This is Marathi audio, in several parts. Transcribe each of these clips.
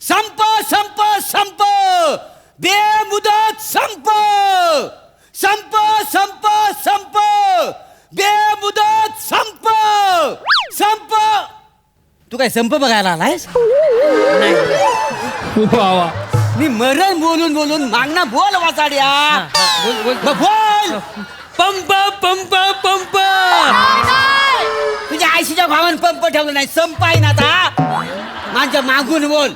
संप संप संप बेमुदत संप संप संप संप बेमुदत संप संप. तू काय संप बघायला आलायस? मी मरण बोलून बोलून मागणा बोल वाचाड्या. बोल. Pump pump pump. तुझ्या आयशीच्या भावान पंप ठेवलं नाही. संप आहे ना आता. माझ्या मागून बोल.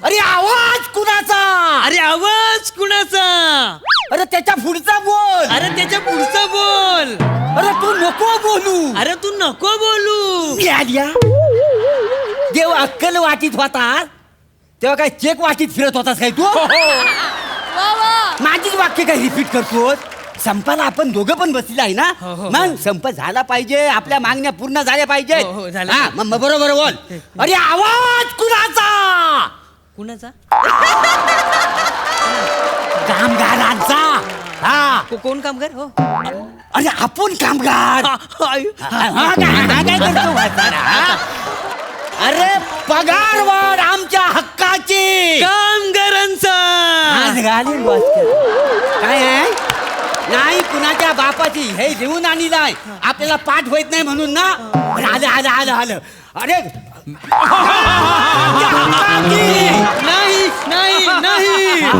अरे आवाज कुणाचा? अरे आवाज कुणाचा? अरे त्याच्या पुढचा बोल. अरे त्याच्या पुढचा बोल. अरे तू नको बोलू. अरे तू नको बोलू. देव अक्कल वाटीत होता तेव्हा काय चेक वाटीत फिरत होतास काय तू? माझीच वाक्य काय रिपीट करतोस? संपाला आपण दोघं पण बसलेलं आहे ना. मग संप झाला पाहिजे. आपल्या मागण्या पूर्ण झाल्या पाहिजेत. हा, मग बरोबर बोल. अरे आवाज कुणाचा? कुणाचा? कामगारांचा. हा. कोण कामगार? हो. अरे आपण कामगार. काय करतो म्हातारा? अरे पगार वाढ आमच्या हक्काची. कामगारांचा. काय आहे? नाही कुणाच्या बापाची हे देऊन आणलाय. आपल्याला पाठ होत नाही म्हणून ना. आलं आलं आलं आलं. अरे नाही नाही नाही.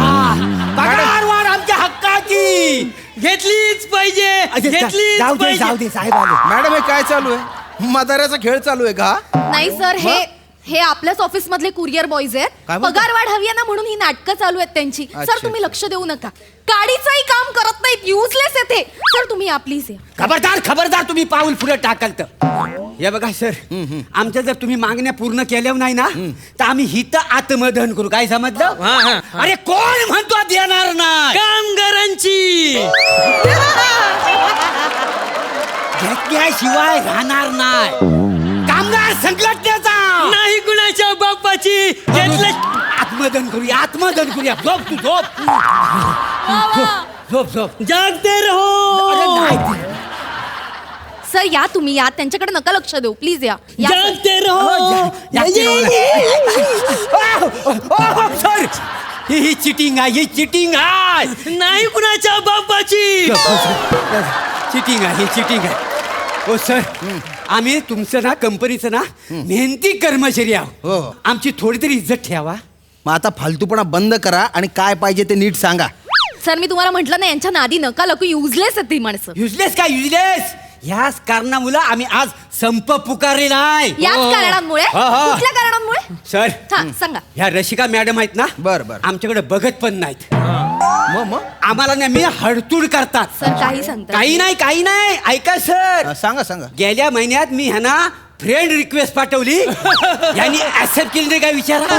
पगार वाढ आमच्या हक्काची. घेतलीच पाहिजे. घेतलीच जाऊ दे पाहिजे. जाऊ दे साहेब आले. मॅडम हे काय चालू आहे? म्हाताऱ्याचा खेळ चालू आहे का? नाही सर, हे आपल्याच ऑफिस मधले कुरिअर बॉयज आहेत. काय म्हणता? पगार वाढ हवी आहे ना म्हणून ही नाटकं चालू आहेत त्यांची. अच्छा. सर तुम्ही लक्ष देऊ नका. गाडीचंही काम करत नाहीत. युजलेस येते. सर तुम्ही या प्लीज या. खबरदार खबरदार तुम्ही पाऊल पुढे टाकाल तर. हे बघा सर, आमच्या जर तुम्ही मागण्या पूर्ण केल्या नाही ना तर आम्ही हित आत्मदहन करू. काय समजलं? हा, हा. अरे कोण म्हणतो देणार नाही? कामगारांची. घेतल्याशिवाय राहणार नाही. कामगार संघटनेचा नाही कुणाच्या बापाची. घेतलं. आत्मदहन करूया. आत्मदहन करूया. झोप तू झोप. झोप झोप. जागते अरे रहो. नाही. सर या तुम्ही या. त्यांच्याकडे नका लक्ष देऊ प्लीज या. या सर. जागते रहो. सर ही चिटिंग आहे. ही चिटिंग आहे. नाही कुणाच्या बापाची. चिटिंग आहे. ही चिटिंग आहे. हो सर, आम्ही तुमचं ना कंपनीचं ना मेहनती कर्मचारी आहोत. हो. आमची थोडी तरी इज्जत ठेवा. मग आता फालतूपणा बंद करा आणि काय पाहिजे ते नीट सांगा. सर मी तुम्हाला म्हटलं ना यांच्या नादी नका लागू. युजलेस आहेत ती माणसं. युजलेस काय युजलेस? ह्याच कारणामुळे आम्ही आज संप पुकारलेला आहे. याच कारणांमुळे? हो, हो. कुठल्या कारणांमुळे? सर हा सांगा. ह्या रशिका मॅडम आहेत ना. बरं, बरं. आमच्याकडे बघत पण नाहीत. मग आम्हाला नेहमी हडतूड करतात. सर काही सांगता. काही नाही काही नाही. ऐका सर, सांगा सांगा. गेल्या महिन्यात मी ह्यांना फ्रेंड रिक्वेस्ट पाठवली. यांनी ऍक्सेप्ट केली नाही. काय विचारा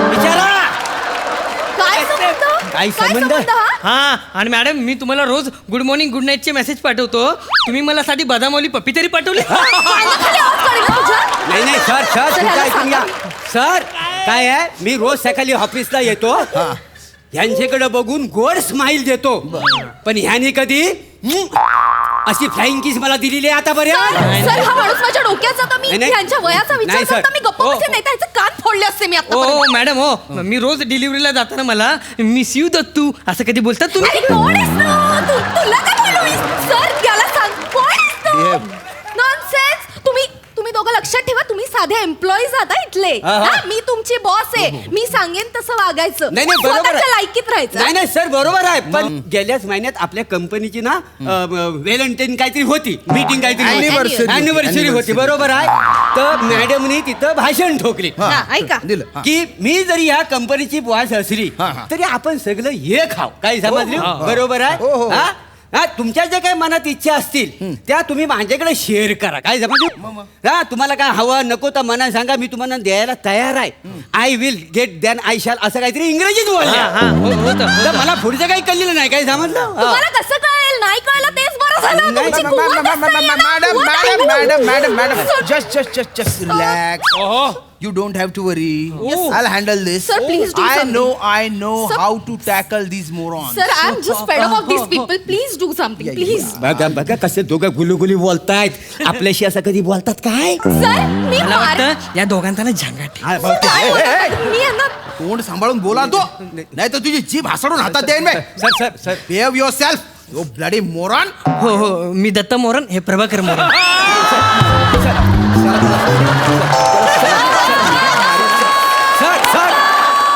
विचारा. काय संबंध? काय काय संबंध? हा? हा. आणि मॅडम मी तुम्हाला रोज गुड मॉर्निंग गुड नाईटचे मेसेज पाठवतो. तुम्ही मला साठी बदामवली पप्पी तरी पाठवली. पाण्याखाली आवाज काढेल ना तुझ्या? नाही नाही सर सर सर, तुमचं याला ऐकून घ्या. सांगा. सर काय आहे, मी रोज सकाळी ऑफिसला येतो. यांच्याकडे बघून गोड स्माइल देतो. पण ह्याने कधी अशी फ्लाइंग किस मला दिलेली आहे आतापर्यंत. सर हा माणूस माझ्या डोक्याचा. तर मी नाही, नाही. त्यांच्या वयाचा विचार नाही, सर. करता मी गप्प हो, बसले नाही. त्याचे कान फोडले असते मी हो आता. हो मॅडम हो. मी रोज डिलिव्हरीला जाताना मला मिस यू दत्तू असं कधी बोलतात तुम्ही? अरे कोण आहेस तू? तुला काय बोलू? सर त्याला सांग कोण आहेस तू? Behave. नॉनसेन्स. तुम्ही दोघं लक्षात ठेवा. तुम्ही साधे एम्प्लॉईज आहात इथले. हा. हा, मी तुमची बॉस आहे. मी सांगेन तसं वागायचं. नाही नाही बरोबर स्वतःच्या आहे. लायकीत राहायचं. नाही नाही सर बरोबर आहे. पण गेल्याच महिन्यात आपल्या कंपनीची ना व्हॅलेंटाईन काहीतरी होती. मीटिंग काहीतरी Anniversary. अॅनिव्हर्सरी होती. बरोबर आहे. तर मॅडमनी तिथं भाषण ठोकली हा, ऐका. दिलं. हा. की मी जरी ह्या कंपनीची बॉस असली हा, हा. तरी आपण सगळं हे खाऊ. काय समजली? बरोबर आहे. हो, हो. हा? हा, तुमच्या ज्या काही मनात इच्छा असतील त्या तुम्ही माझ्याकडे शेअर करा. काय समजलं? हा, तुम्हाला काय हवं नको तर मना सांगा. मी तुम्हाला द्यायला तयार आहे. I will get than I shall असं काहीतरी इंग्रजीत हा, बोलल्या. हा, होतं. तर मला पुढचं काही कळलेलं नाही. काय समजलं? हा. तुम्हाला कसं कळेल? नाही कळलं तेच बरं झालं. नाही, तुमची मॅडम कुवतच नाहीये ना. मॅडम कुवत आहे मॅडम ना. Madam madam madam just relax. You don't have to worry. Yes. I'll handle this. Sir, please do something. I know Sir- how to tackle these morons. Sir, I'm just fed up of these people. Please do something, Yeah, please. बघा बघा कसे दोघं गुलुगुली बोलतायत. आपल्याशी असं कधी बोलतात काय? सर, मी मला मार. वाटतं या दोघांचा ना झंगाट. हा, बहुतेक. काय बोलतात? मी यांना तोंड सांभाळून बोला तो, नाही तर तुझी जीभ हासडून हातात देईन मी. Sir sir sir behave yourself you bloody moron. हो हो मी दत्ता मोरन, हे प्रभाकर मोरन. सर सर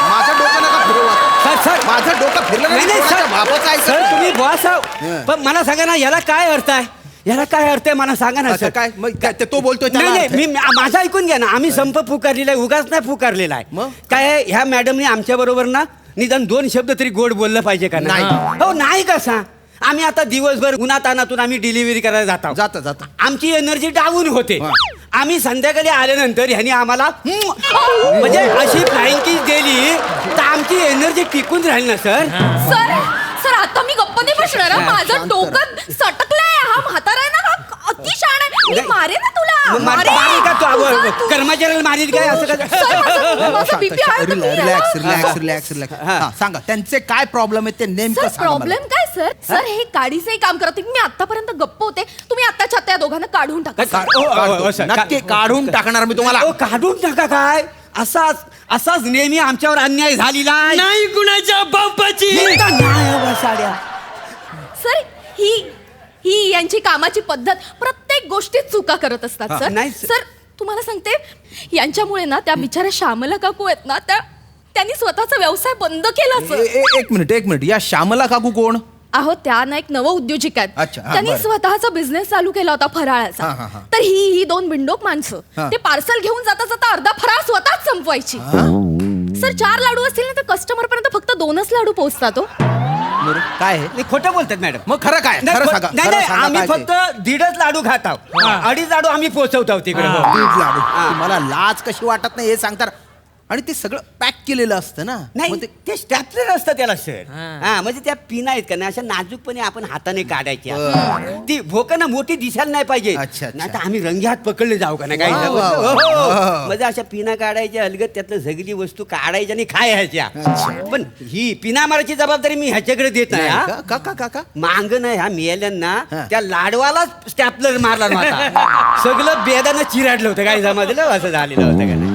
माझं डोकं नका फिरवू आता. सर सर माझं डोकं फिरलं नाही नाही कोणाच्या सर बापाचं आहे सर तुम्ही बॉस आहो हं. पण मला सांगा ना याला काय अर्थ आहे, याला काय अर्थ आहे मला सांगा ना अच्छा, सर. काय मग काय ते तो बोलतोय नाही त्याला नाही अर्थ आहे. मी माझं ऐकून घ्या ना. आम्ही संप पुकारलेला आहे, उगाच नाही पुकारलेला आहे. मग? काय आहे, ह्या मॅडमने आमच्या बरोबर ना निदान 2 शब्द तरी गोड बोललं पाहिजे का नाही. हो नाही कसा आम्ही आता दिवसभर उन्हातानातून आम्ही डिलिव्हरी करायला जातो. जातं. आमची एनर्जी डाऊन होते. हा. आम्ही संध्याकाळी आल्यानंतर ह्यानी आम्हाला म्हणजे अशी फ्लाइंग किस दिली तर आमची एनर्जी टिकून राहील ना सर. सर सर आता मी गप्प नाही बसणार हं. माझं डोकं सटकलंय. हा म्हातारा आहे ना, हा अति शहाणा आहे. मी नाही. मारेन ना तुला. मारी का तुझं- तू कर्मचाऱ्याला मारील काय असं सर, माझं BP आहे तर मी रिलॅक्स याला- रिलॅक्स रिलॅक्स रिलॅक्स. हा सांगा त्यांचे काय प्रॉब्लेम आहे ते नेमकं सर सांगा मला. प्रॉब्लेम काय सर? सर हे काडीचंही काम करत नाही. मी आतापर्यंत गप्प होते. तुम्ही आत्ताच्या आत्ता या दोघांना काढून टाका सर. काढतो. नक्की काढून टाकणार मी तुम्हाला. काढून टाका काय असाच नेहमी आमच्यावर अन्याय झालेला आहे. नाही कुणाच्या बापाची. इतका न्याय हवा साड्या. सर ही यांची कामाची पद्धत, प्रत्येक गोष्टीत चुका करत असतात हा, सर. नाही, सर तुम्हाला सांगते यांच्यामुळे ना त्या बिचाऱ्या श्यामला काकू आहेत ना, त्यांनी स्वतःचा व्यवसाय बंद केला सर. एक मिनिट या श्यामला काकू कोण? अहो त्या ना एक नव उद्योजिका अच्छा, आहेत. हा, त्यांनी बरं. स्वतःचा बिझनेस चालू केला होता हा, फराळाचा. हा. तर ही 2 बिंडोक माणसं हा. ते पार्सल घेऊन जाता जाता अर्धा फराळ स्वतःच संपवायची. सर 4 लाडू असतील ना तर कस्टमर पर्यंत फक्त 2च लाडू पोहोचतात. काय आहे? नाही, खोटं बोलतात मॅडम. मग खरं काय? नाही, खरं सांगा. नाही खरं नाही, सांगा आम्ही काय ते. फक्त 1.5 लाडू खात आहोत. 2.5 लाडू आम्ही पोहोचवतो तिकडे. हो. 1.5 लाडू. हा. तुम्हाला लाज कशी वाटत नाही हे सांगता. आणि ते सगळं पॅक केलेलं असतं ना. मग नाही ते- ते स्टॅपलर असतं त्याला सर. हा म्हणजे त्या पिना आहेत का नाही अशा नाजूकपणे आपण हाताने काढायच्या. ती भोकं मोठी दिसायला नाही पाहिजे. अच्छा. नाही तर आम्ही रंगी हात पकडले जाऊ का नाही काही वा, जण. वा, वा. हो. म्हणजे अशा पिना काढायच्या अलगत त्यातलं सगळी वस्तू काढायच्या आणि खायच्या. पण ही पिना मारायची जबाबदारी मी ह्याच्याकडे देत नाही. नाही हा. का? का मांग नाही ह्या मिळाल्यांना हा. त्या लाडवालाच स्टॅपलर मारला नव्हता. सगळं बेदानं चिराडलं होतं काय समजलं असं झालेलं होतं का नाही.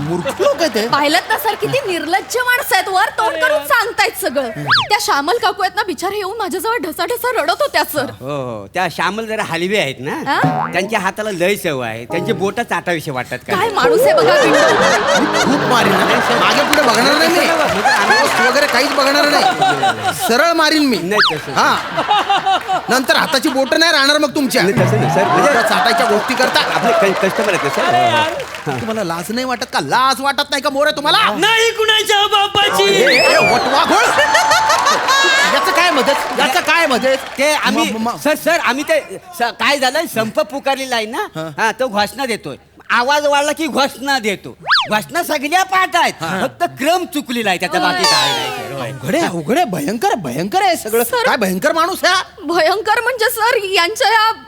मूर्ख लोक आहे ते. पाहिलं ना सर किती निर्लज्ज माणसं आहेत. वर तोंड करून सांगतायत सगळं. त्या श्यामल काकू आहेत ना बिचारे येऊन माझ्याजवळ ढसा रडत होत्या सर. हो त्या श्यामल जरा हलवे आहेत ना, हा? त्यांच्या हाताला लय सवय आहे. त्यांचे बोट चाटाविषयी वाटतात का काय माणूस आहे बघा बिंडो. खूप मारीन ना. मागे पुढे बघणार नाही मी. पोस्ट वगैरे काहीच बघणार नाही. सरळ मारीन मी. नाही तसं. हा नंतर हाताची बोट नाही राहणार मग तुमच्या. नाही, तसं नाही, सर. म्हणजे बोटं चाटायच्या गोष्टी करता. आपले कस्टमर आहेत सर. तुम्हाला लाज नाही वाटत का? लाज वाटत नाही का मोरे तुम्हाला? नाही कुणाच्या बापाची. वटवा घोळ. याचं काय मदत? याचं काय मदत? ते आम्ही म- म- सर आम्ही ते काय झालं संप पुकारलेला आहे ना, हा तो घोषणा देतोय. आवाज वाढला की घोषणा देतो. घोषणा सगळ्या पाठ आहेत, फक्त क्रम चुकलेला आहे त्याचा. बाकी काय नाही सर. होय. अवघड आहे भयंकर आहे सगळं. सर. काय भयंकर माणूस आहे हा? भयंकर म्हणजे सर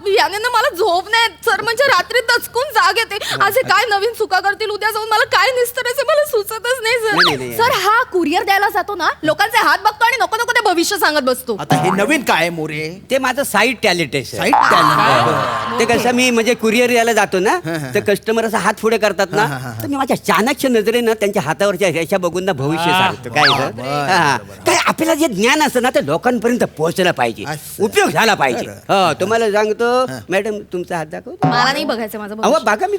याने ना मला झोप नाही सर. म्हणजे रात्री दचकून जाग येते. आज हे काय नवीन चुका करतील, उद्या जाऊन मला काय निस्तरायचं मला सुचतच नाही नाही, सर. नाही. सर हा कुरिअर द्यायला जातो ना, लोकांचे हात बघतो आणि नको नको ते भविष्य सांगत बसतो. आता हे नवीन काय आहे मोरे? ते माझं साईड टॅलेंट आहे सर. Site talent. ते कसं मी म्हणजे कुरिअर यायला जातो ना, तर कस्टमर असं हात पुढे करतात ना, तर मी माझ्या चाणक्य नजरेनं त्यांच्या हातावरच्या रेषा बघून ना भविष्य सांगतो. काय सर? बरं, हा. काय आपल्याला जे ज्ञान असतं ना ते लोकांपर्यंत पोहोचलं पाहिजे, असं. उपयोग झाला पाहिजे. हो तुम्हाला सांगतो मॅडम तुमचा हात दाखव. मला नाही बघायचं माझं अहो भविष्य. बघा मी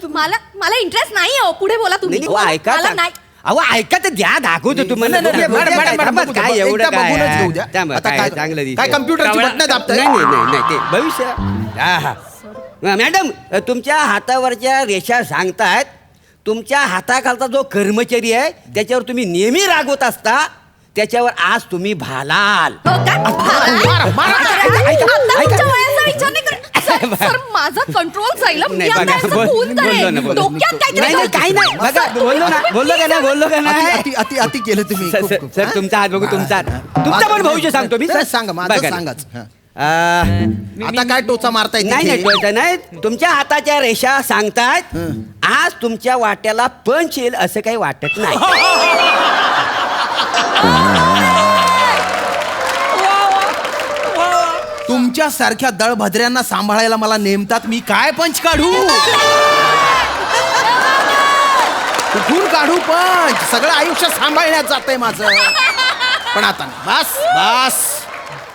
मला इंटरेस्ट नाही हो. पुढे बोला तुम्ही. नाही, नाही, ऐका मला तर. नाही. अहो ऐका तर द्या दाखवतो तुम्हाला. नाही, नाही, नाही, बघा, मॅडम, थांबा, बघू काय द्या. एवढं एकदा काय बघूनच आहे? घेऊ द्या. थांबा, आता काय काय- चांगलं दिसतंय. काय कम्प्युटरची बटणं दाबताय? नाही ते भविष्य. हा, हा. मॅडम तुमच्या हातावरच्या रेषा सांगतायत. तुमच्या हाताखालचा जो कर्मचारी आहे त्याच्यावर तुम्ही नेहमी रागवत असता, त्याच्यावर आज तुम्ही भालाल. हो का? मारा. ऐका, आता ऐका. तुमच्या वयाचा विचार नाही करत. सर माझा कंट्रोल जाईल. मी नाही, आता बघा, असं बोल- खून बोललो करेन. ना, बोललो. डोक्यात काहीतरी नाही, नाही, काही नाही. बघा, बोललो का नाही? अति केलं तुम्ही. सर, खूप- सर, खूप. सर, तुमचा हात बघू, तुमचा हात. तुमचा पण भविष्य सांगतो मी. सर, सांगा माझं बघा. सांगाच. हा. आ, आता काय टोचा मारताय नाही तिथे? नाही टोचा नाही. तुमच्या हाताच्या रेषा सांगतायत आज तुमच्या वाट्याला पंच येईल असं काही वाटत नाही. तुमच्या सारख्या दळभद्र्यांना सांभाळायला मला नेमतात. मी काय पंच काढू? कुठून काढू पंच? सगळं आयुष्य सांभाळण्यात जातंय माझं. पण आता नाही. बस बस,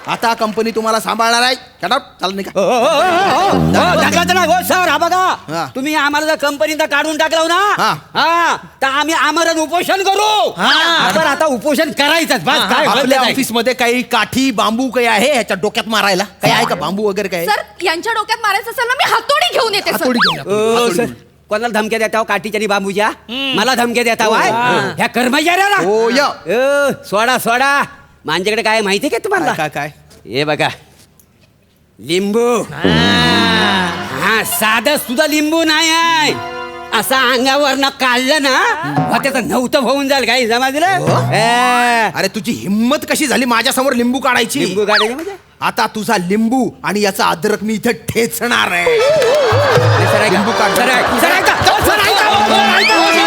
आता कंपनी तुम्हाला सांभाळणार आहे. Shut up. चालेल नाही का? ढकलत नाही हो सर. हा बघा, हा. तुम्ही आम्हाला जर कंपनीत काढून टाकलं ना, हा. हा, तर आम्ही आमरण उपोषण करू. हा. पण आता उपोषण करायचंच. बस काय होतं आपल्या काय? ऑफिस मध्ये काही काठी बांबू काही आहे ह्याच्या डोक्यात मारायला? काही आहे का बांबू वगैरे काय? सर यांच्या डोक्यात मारायचं असेल ना मी हातोडी घेऊन येते सर. हातोडी घेऊन या. ओ, हातोडी सर, घेऊन या. कोणाला धमक्या देता हो काठीच्या आणि बांबूच्या? मला धमक्या देता वाय ह्या कर्मचाऱ्याला? हो या. सोडा सोडा. माझ्याकडे काय माहिती का तुम्हाला? काय काय? हे बघा, लिंबू. हा, साधं सुद्धा लिंबू नाही आहे. असा अंगावरनं काढलं ना, मग त्याचं नव्हतं होऊन जाईल. काही समजलं? हो? ए, अरे तुझी हिम्मत कशी झाली माझ्यासमोर लिंबू काढायची? लिंबू काढायचे म्हणजे? आता तुझा लिंबू आणि याचा अद्रक मी इथे ठेचणार आहे. सर, ऐका. लिंबू काढ. सर, ऐका. सर, ऐका. सर, ऐका.